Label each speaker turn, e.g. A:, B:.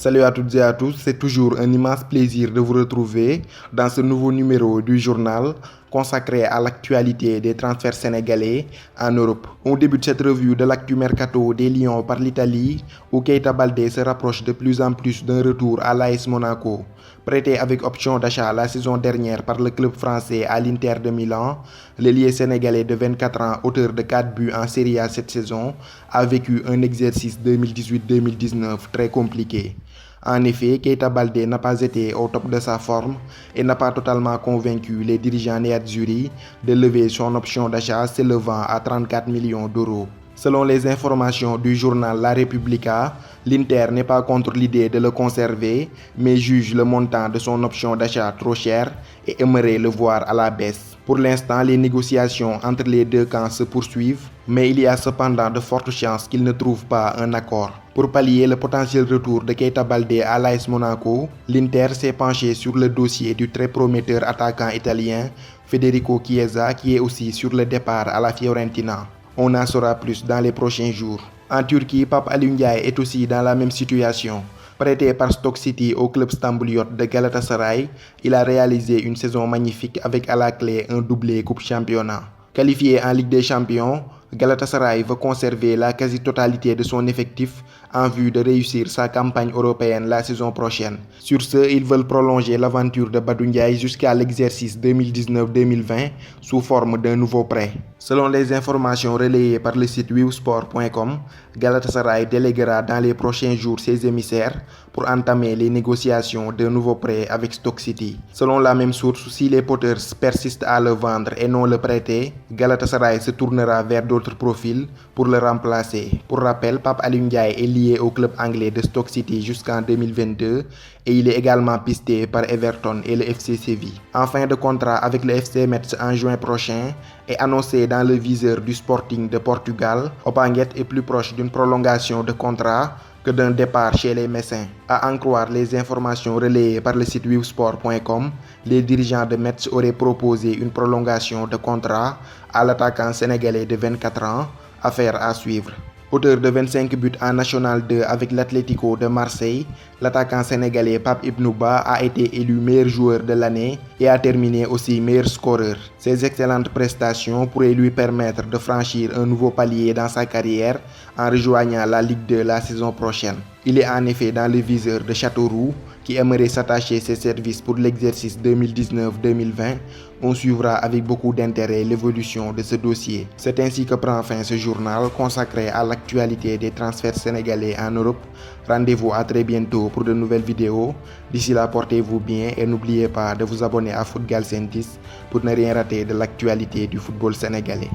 A: Salut à toutes et à tous, c'est toujours un immense plaisir de vous retrouver dans ce nouveau numéro du journal consacré à l'actualité des transferts sénégalais en Europe. On débute cette revue de l'actu mercato des Lions par l'Italie où Keita Baldé se rapproche de plus en plus d'un retour à l'AS Monaco. Prêté avec option d'achat la saison dernière par le club français à l'Inter de Milan, l'ailier sénégalais de 24 ans, auteur de 4 buts en Serie A cette saison, a vécu un exercice 2018-2019 très compliqué. En effet, Keita Baldé n'a pas été au top de sa forme et n'a pas totalement convaincu les dirigeants néerlandais de lever son option d'achat s'élevant à 34 millions d'euros. Selon les informations du journal La Repubblica, l'Inter n'est pas contre l'idée de le conserver, mais juge le montant de son option d'achat trop cher et aimerait le voir à la baisse. Pour l'instant, les négociations entre les deux camps se poursuivent, mais il y a cependant de fortes chances qu'ils ne trouvent pas un accord. Pour pallier le potentiel retour de Keita Baldé à l'AS Monaco, l'Inter s'est penché sur le dossier du très prometteur attaquant italien Federico Chiesa qui est aussi sur le départ à la Fiorentina. On en saura plus dans les prochains jours. En Turquie, Pape Aliou Ndiaye est aussi dans la même situation. Prêté par Stoke City au club stambouliote de Galatasaray, il a réalisé une saison magnifique avec à la clé un doublé Coupe Championnat. Qualifié en Ligue des Champions, Galatasaray veut conserver la quasi-totalité de son effectif en vue de réussir sa campagne européenne la saison prochaine. Sur ce, ils veulent prolonger l'aventure de Badou Ndiaye jusqu'à l'exercice 2019-2020 sous forme d'un nouveau prêt. Selon les informations relayées par le site wewsport.com, Galatasaray déléguera dans les prochains jours ses émissaires pour entamer les négociations d'un nouveau prêt avec Stoke City. Selon la même source, si les Potters persistent à le vendre et non le prêter, Galatasaray se tournera vers d'autres profils pour le remplacer. Pour rappel, Pape Aliou Ndiaye est lié au club anglais de Stoke City jusqu'en 2022 et il est également pisté par Everton et le FC Séville. En fin de contrat avec le FC Metz en juin prochain et annoncé dans le viseur du Sporting de Portugal, Opanguet est plus proche d'une prolongation de contrat que d'un départ chez les Messins. À en croire les informations relayées par le site wewsport.com, les dirigeants de Metz auraient proposé une prolongation de contrat à l'attaquant sénégalais de 24 ans, affaire à suivre. Auteur de 25 buts en National 2 avec l'Atlético de Marseille, l'attaquant sénégalais Pape Ibn Ba a été élu meilleur joueur de l'année et a terminé aussi meilleur scoreur. Ses excellentes prestations pourraient lui permettre de franchir un nouveau palier dans sa carrière en rejoignant la Ligue 2 la saison prochaine. Il est en effet dans le viseur de Châteauroux qui aimerait s'attacher ses services pour l'exercice 2019-2020. On suivra avec beaucoup d'intérêt l'évolution de ce dossier. C'est ainsi que prend fin ce journal consacré à l'actualité des transferts sénégalais en Europe. Rendez-vous à très bientôt pour de nouvelles vidéos. D'ici là, portez-vous bien et n'oubliez pas de vous abonner à Footgal 10 pour ne rien rater de l'actualité du football sénégalais.